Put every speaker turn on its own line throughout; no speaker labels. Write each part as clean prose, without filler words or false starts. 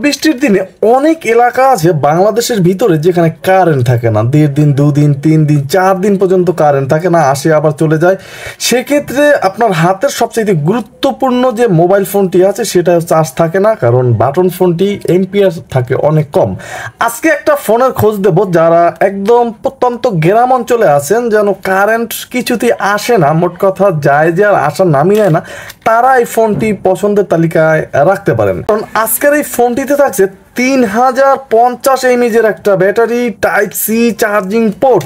বৃষ্টির দিনে অনেক এলাকা আছে বাংলাদেশের ভিতরে যেখানে কারেন্ট থাকে না, 1.5 দিন 2 দিন 3 দিন 4 দিন পর্যন্ত কারেন্ট থাকে না, আসে আবার চলে যায়। সেক্ষেত্রে আপনার হাতের সবচেয়ে গুরুত্বপূর্ণ যে মোবাইল ফোনটি আছে সেটা চার্জ থাকে না, কারণ বাটন ফোনটি এম্পিয়ার থাকে অনেক কম। আজকে একটা ফোনের খোঁজ দেব যারা একদম প্রত্যন্ত গ্রাম অঞ্চলে আছেন, যেন কারেন্ট কিছুতেই আসে না, মোট কথা যায় যে আর আসার নামই হয় না, তারা এই ফোনটি পছন্দের তালিকায় রাখতে পারেন। কারণ আজকের এই ফোনটিতে থাকছে 3050 mAh একটা battery, type C charging port,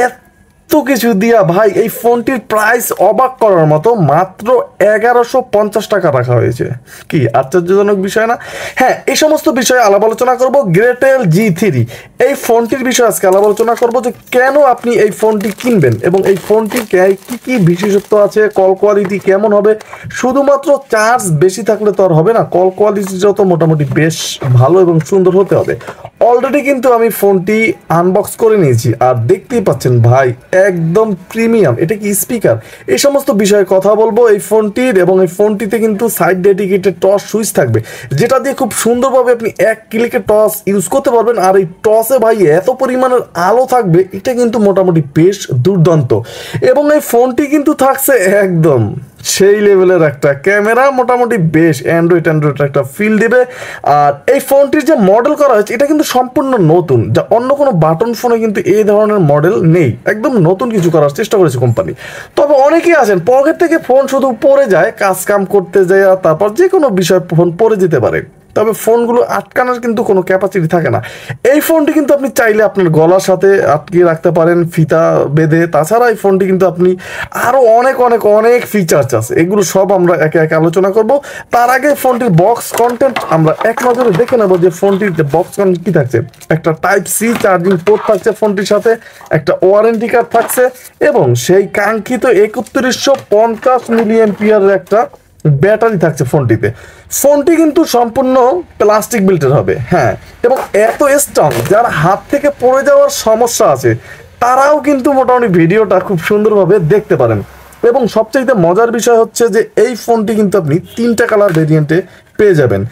এত কিছু দিয়া ভাই এই ফোনটির প্রাইস অবাক করার মতো, মাত্র 1150 টাকা রাখা হয়েছে। কি আশ্চর্যজনক বিষয় না? হ্যাঁ, এই সমস্ত বিষয়ে আলাপ আলোচনা করব। গ্রেটেল G3 এই ফোনটির বিষয়ে আজকে আলাপ আলোচনা করব, যে কেন আপনি এই ফোনটি কিনবেন এবং এই ফোনটির কি কি বিশেষত্ব আছে, কল কোয়ালিটি কেমন হবে। শুধুমাত্র চার্জ বেশি থাকলে তো আর হবে না, কল কোয়ালিটিটাও তো মোটামুটি বেশ ভালো এবং সুন্দর হতে হবে। অলরেডি কিন্তু আমি ফোনটি আনবক্স করে নিয়েছি, আর দেখতেই পাচ্ছেন ভাই একদম প্রিমিয়াম। এটা কি স্পিকার, এই সমস্ত বিষয়ে কথা বলবো এই ফোনটির। এবং এই ফোনটিতে কিন্তু সাইড ডেডিকেটেড টস সুইচ থাকবে, যেটা দিয়ে খুব সুন্দরভাবে আপনি এক ক্লিকে টস ইউজ করতে পারবেন। আর এই টসে ভাই এত পরিমাণের আলো থাকবে, এটা কিন্তু মোটামুটি বেশ দুর্দান্ত। এবং এই ফোনটি কিন্তু থাকছে একদম সেই লেভেলের একটা ক্যামেরা, মোটামুটি বেশ অ্যান্ড্রয়েড একটা ফিল দেবে। আর এই ফোনটির যে মডেল করা হয়েছে এটা কিন্তু সম্পূর্ণ নতুন, যা অন্য কোনো বাটন ফোনে কিন্তু এই ধরনের মডেল নেই। একদম নতুন কিছু করার চেষ্টা করেছে কোম্পানি। তবে অনেকেই আছেন পকেট থেকে ফোন শুধু পড়ে যায়, কাজ কাম করতে যায়, তারপর যে কোনো বিষয় ফোন পড়ে যেতে পারে, তবে ফোনগুলো আটকানোর কিন্তু কোনো ক্যাপাসিটি থাকে না। এই ফোনটি কিন্তু আপনি চাইলে আপনার গলার সাথে আটকিয়ে রাখতে পারেন ফিতা বেঁধে। তাছাড়া এই ফোনটি কিন্তু আপনি আরও অনেক অনেক অনেক ফিচার্স আছে, এগুলো সব আমরা একে একে আলোচনা করব। তার আগে ফোনটির বক্স কন্টেন্ট আমরা এক নজরে দেখে নেব, যে ফোনটির বক্স কন্টেন্ট কী থাকছে। একটা টাইপ সি চার্জিং পোর্ট থাকছে ফোনটির সাথে, একটা ওয়ারেন্টি কার্ড থাকছে, এবং সেই কাঙ্ক্ষিত 3150 mAh একটা ব্যাটারি থাকছে ফোনটিতে। ফোনটি কিন্তু সম্পূর্ণ প্লাস্টিক বিল্টের হবে, হ্যাঁ, এবং এত স্ট্রং যারা হাত থেকে পড়ে যাওয়ার সমস্যা আছে তারাও কিন্তু মোটামুটি ভিডিওটা খুব সুন্দরভাবে দেখতে পারেন। এবং সবচাইতে মজার বিষয় হচ্ছে যে এই ফোনটি কিন্তু আপনি 3টা কালার ভেরিয়েন্টে পেয়ে যাবেন।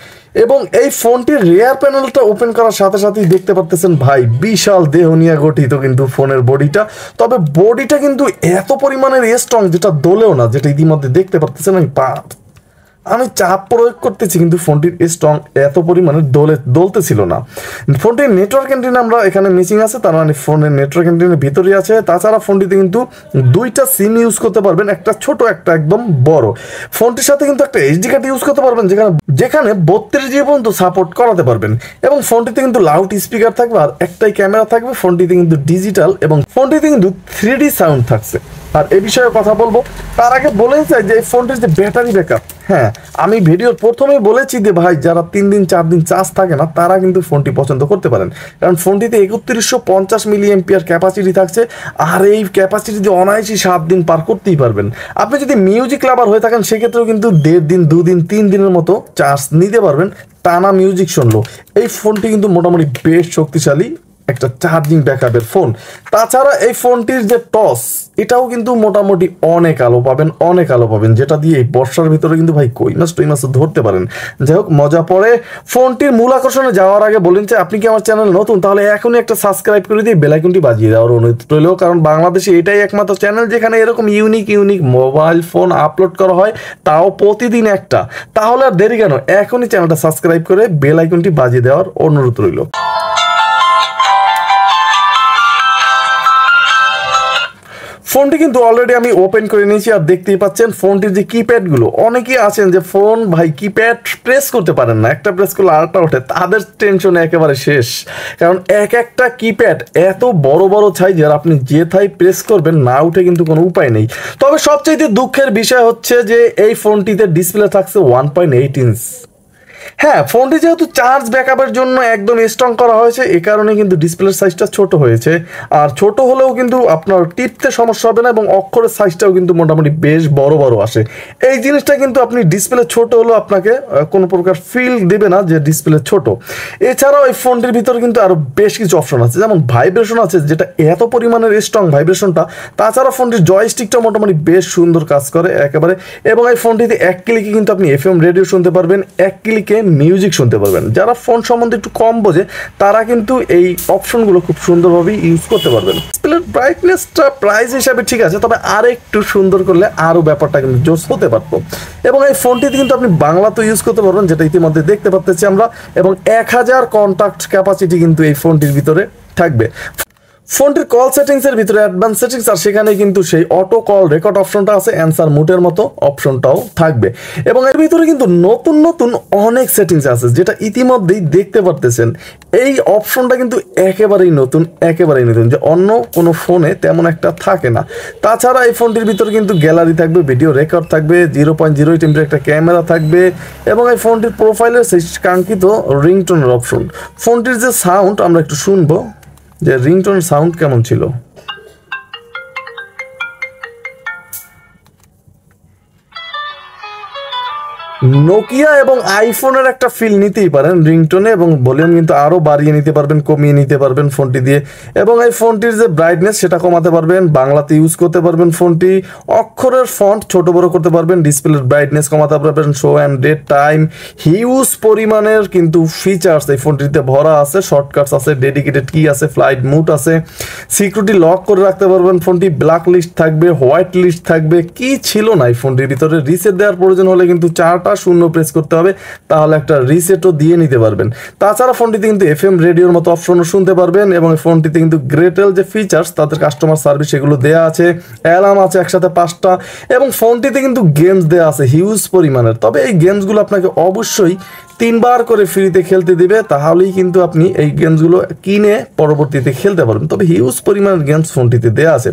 এবং এই ফোনটির রেয়ার প্যানেলটা ওপেন করার সাথে সাথেই দেখতে পাচ্ছেন ভাই বিশাল দেহ নিয়ে গঠিত কিন্তু ফোনের বডিটা। তবে বডিটা কিন্তু এত পরিমাণের স্ট্রং যেটা দোলেও না, যেটা ইতিমধ্যে দেখতে পাচ্ছেন। আমি চাপ প্রয়োগ করতেছি কিন্তু ফোনটির স্ট্রং এত পরিমাণে দলতেছিল না। ফোনটির নেটওয়ার্ক এন্টিনা আমরা এখানে মিসিং আছে, তার মানে ফোনের নেটওয়ার্ক এন্টিনার ভিতরে আছে। তাছাড়া ফোনটিতে কিন্তু 2টা সিম ইউজ করতে পারবেন, একটা ছোট একটা একদম বড়। ফোনটির সাথে কিন্তু একটা এইচডি কার্ড ইউজ করতে পারবেন, যেখানে 32 GB পর্যন্ত সাপোর্ট করাতে পারবেন। এবং ফোনটিতে কিন্তু লাউড স্পিকার থাকবে, আর একটাই ক্যামেরা থাকবে। ফোনটিতে কিন্তু ডিজিটাল, এবং ফোনটিতে কিন্তু 3D সাউন্ড থাকছে। আর এই বিষয়ে কথা বলবো, তার আগে বলেই চাই যে এই ফোনটির যে ব্যাটারি ব্যাকআপ, হ্যাঁ, আমি ভিডিওর প্রথমেই বলেছি যে ভাই যারা 3 দিন 4 দিন চার্জ থাকে না তারা কিন্তু ফোনটি পছন্দ করতে পারেন, কারণ ফোনটিতে 3150 mAh ক্যাপাসিটি থাকছে। আর এই ক্যাপাসিটি দিয়ে অনায়াসই 7 দিন পার করতেই পারবেন। আপনি যদি মিউজিক লাভার হয়ে থাকেন সেক্ষেত্রেও কিন্তু 1.5 দিন 2 দিন 3 দিনের মতো চার্জ নিতে পারবেন, টানা মিউজিক শুনলো। এই ফোনটি কিন্তু মোটামুটি বেশ শক্তিশালী একটা চার্জিং ব্যাকআপের ফোন। তাছাড়া এই ফোনটির যে টস, এটাও কিন্তু মোটামুটি অনেক আলো পাবেন, যেটা দিয়ে এই বর্ষার ভিতরে কিন্তু ভাই কই মাছ ধরতে পারেন। যাই হোক, মজা পড়ে। ফোনটির মূল আকর্ষণে যাওয়ার আগে বলেন যে আপনি কি আমার চ্যানেল নতুন, তাহলে এখনই একটা সাবস্ক্রাইব করে দিয়ে বেল আইকনটি বাজিয়ে দেওয়ার অনুরোধ রইল, কারণ বাংলাদেশে এটাই একমাত্র চ্যানেল যেখানে এরকম ইউনিক মোবাইল ফোন আপলোড করা হয়, তাও প্রতিদিন একটা। তাহলে আর দেরি কেন, এখনই চ্যানেলটা সাবস্ক্রাইব করে বেল আইকনটি বাজিয়ে দেওয়ার অনুরোধ রইল। ফোনটি কিন্তু অলরেডি আমি ওপেন করে নিয়েছি, আর দেখতেই পাচ্ছেন ফোনটির যে কিপ্যাডগুলো, অনেকেই আছেন যে ফোন ভাই কিপ্যাড প্রেস করতে পারেন না, একটা প্রেস করলে আরেকটা ওঠে, তাদের টেনশনে একেবারে শেষ। কারণ একটা কিপ্যাড এত বড় বড় সাইজের, আপনি যে থাই প্রেস করবেন না উঠে কিন্তু কোনো উপায় নেই। তবে সবচাইতে দুঃখের বিষয় হচ্ছে যে এই ফোনটিতে ডিসপ্লে থাকছে 1.8 ইঞ্চ। হ্যাঁ, ফোনটি যেহেতু চার্জ ব্যাকআপের জন্য একদম স্ট্রং করা হয়েছে, এ কারণে কিন্তু ডিসপ্লের সাইজটা ছোট হয়েছে। আর ছোট হলেও কিন্তু আপনার টিপতে সমস্যা হবে না, এবং অক্ষরের সাইজটাও কিন্তু মোটামুটি বেশ বড় বড় আসে। এই জিনিসটা কিন্তু আপনি ডিসপ্লে ছোট হলেও আপনাকে কোনো প্রকার ফিল দেবে না যে ডিসপ্লে ছোট। এছাড়াও এই ফোনটির ভিতরে কিন্তু আরও বেশ কিছু অপশন আছে, যেমন ভাইব্রেশন আছে, যেটা এত পরিমাণের স্ট্রং ভাইব্রেশনটা। তাছাড়া ফোনটির জয়স্টিকটা মোটামুটি বেশ সুন্দর কাজ করে একেবারে। এবং এই ফোনটিতে এক ক্লিকে কিন্তু আপনি FM রেডিও শুনতে পারবেন, এক ক্লিকে রেখে মিউজিক শুনতে পারবেন। যারা ফোন সম্বন্ধে একটু কম বোঝে তারা কিন্তু এই অপশনগুলো খুব সুন্দরভাবে ইউজ করতে পারবেন। ডিসপ্লের ব্রাইটনেসটা প্রাইস হিসাবে ঠিক আছে, তবে আর একটু সুন্দর করলে আরও ব্যাপারটা কিন্তু জোস হতে পারতো। এবং এই ফোনটিতে কিন্তু আপনি বাংলাতেও ইউজ করতে পারবেন, যেটা ইতিমধ্যে দেখতে পাচ্ছি আমরা। এবং 1000 কন্ট্যাক্ট ক্যাপাসিটি কিন্তু এই ফোনটির ভিতরে থাকবে। ফোনটির কল সেটিংসের ভিতরে অ্যাডভান্স সেটিংস, আর সেখানে কিন্তু সেই অটো কল রেকর্ড অপশনটা আছে, অ্যান্সার মুটের মতো অপশনটাও থাকবে। এবং এর ভিতরে কিন্তু নতুন নতুন অনেক সেটিংস আছে, যেটা ইতিমধ্যেই দেখতে পারতেছেন। এই অপশনটা কিন্তু একেবারেই নতুন, যে অন্য কোনো ফোনে তেমন একটা থাকে না। তাছাড়া এই ফোনটির ভিতরে কিন্তু গ্যালারি থাকবে, ভিডিও রেকর্ড থাকবে, 0.08 এমপির একটা ক্যামেরা থাকবে, এবং এই ফোনটির প্রোফাইলের সেই কাঙ্ক্ষিত রিংটোনের অপশন। ফোনটির যে সাউন্ড আমরা একটু শুনবো, যে রিংটোন সাউন্ড কেমন ছিল। নোকিয়া এবং আইফোনের একটা ফিল নিতেই পারেন রিংটোনে, এবং ভলিউম কিন্তু আরও বাড়িয়ে নিতে পারবেন, কমিয়ে নিতে পারবেন ফোনটি দিয়ে। এবং এই ফোনটির যে ব্রাইটনেস সেটা কমাতে পারবেন, বাংলাতে ইউজ করতে পারবেন ফোনটি, অক্ষরের ফন্ট ছোট বড় করতে পারবেন, ডিসপ্লের ব্রাইটনেস কমাতে পারবেন, show and date time, huge পরিমাণের কিন্তু ফিচার্স এই ফোনটিতে ভরা আছে। শর্টকাটস আছে, ডেডিকেটেড কি আছে, ফ্লাইট মুড আছে, সিকিউরিটি লক করে রাখতে পারবেন ফোনটি, ব্ল্যাক লিস্ট থাকবে, হোয়াইট লিস্ট থাকবে। কি ছিল না এই ফোনটির ভিতরে। রিসেট দেওয়ার প্রয়োজন হলে কিন্তু 4টা 0 প্রেস করতে হবে, তাহলে একটা রিসেটও দিয়ে নিতে পারবেন। তাছাড়া ফোনটিতে কিন্তু FM রেডিওর মতো অপশনও শুনতে পারবেন, এবং এই ফোনটিতে কিন্তু গ্রেটেল যে ফিচার্স তাদের কাস্টমার সার্ভিস সেগুলো দেওয়া আছে, অ্যালার্ম আছে একসাথে 5টা, এবং ফোনটিতে কিন্তু গেমস দেওয়া আছে হিউজ পরিমাণের। তবে এই গেমসগুলো আপনাকে অবশ্যই 3বার করে ফ্রিতে খেলতে দিবে, তাহলেই কিন্তু আপনি এই গেমসগুলো কিনে পরবর্তীতে খেলতে পারবেন। তবে হিউজ পরিমাণের গেমস ফোনটিতে দেওয়া আছে।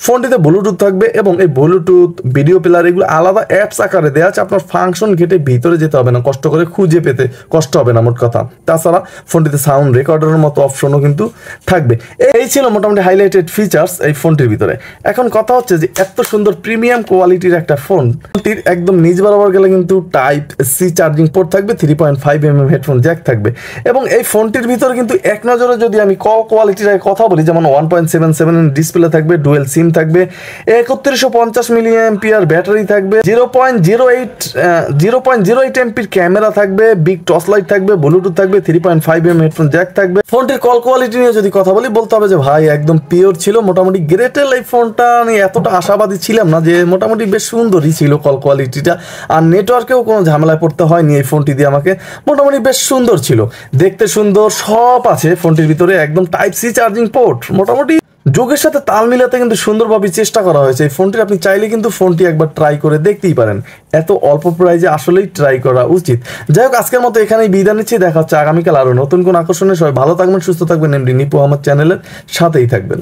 ফোনটিতে ব্লুটুথ থাকবে, এবং এই ব্লুটুথ ভিডিও প্লেয়ার এগুলো আলাদা অ্যাপস আকারে দেওয়া আছে। আপনার ফাংশন ঘেটে ভিতরে যেতে হবে না, কষ্ট করে খুঁজে পেতে কষ্ট হবে না মোট কথা। তাছাড়া ফোনটিতে সাউন্ড রেকর্ডারের মতো অপশনও কিন্তু থাকবে। এই ছিল মোটামুটি হাইলাইটেড ফিচার্স এই ফোনটির ভিতরে। এখন কথা হচ্ছে যে এত সুন্দর প্রিমিয়াম কোয়ালিটির একটা ফোনটির একদম নিজ বরাবর গেলে কিন্তু টাইপ সি চার্জিং পোর্ট থাকবে, 3.5mm হেডফোন জ্যাক থাকবে। এবং এই ফোনটির ভিতরে কিন্তু এক নজরে যদি আমি কল কোয়ালিটির কথা বলি, যেমন 1.77 ডিসপ্লে থাকবে, ডুয়েল সিম থাকবে, 3150 mAh ব্যাটারি থাকবে, 0.08 এমপির ক্যামেরা থাকবে, বিগ টর্চ লাইট থাকবে, ব্লুটুথ থাকবে, 3.5mm হেডফোন জ্যাক থাকবে। ফোনটির কল কোয়ালিটি নিয়ে যদি কথা বলি, বলতে হবে যে ভাই একদম পিওর ছিল। মোটামুটি গ্রেটেল এই ফোনটা নিয়ে এতটা আশাবাদী ছিলাম না, যে মোটামুটি বেশ সুন্দরই ছিল কল কোয়ালিটিটা, আর নেটওয়ার্কেও কোনো ঝামেলায় পড়তে হয়নি এই ফোনটি দিয়ে আমাকে। মোটামুটি বেশ সুন্দর ছিল, দেখতে সুন্দর, সব আছে ফোনটির ভিতরে, একদম টাইপ সি চার্জিং পোর্ট। মোটামুটি যুগের সাথে তাল মিলাতে কিন্তু সুন্দরভাবে চেষ্টা করা হয়েছে এই ফোনটির। আপনি চাইলে কিন্তু ফোনটি একবার ট্রাই করে দেখতেই পারেন, এত অল্প প্রাইজে আসলেই ট্রাই করা উচিত। যাই হোক, আজকের মতো এখানেই বিদায় নিচ্ছি, দেখা হচ্ছে আগামীকাল আরও নতুন কোন আকর্ষণে। সবাই ভালো থাকবেন, সুস্থ থাকবেন, এমডি নিপু আমার চ্যানেলের সাথেই থাকবেন।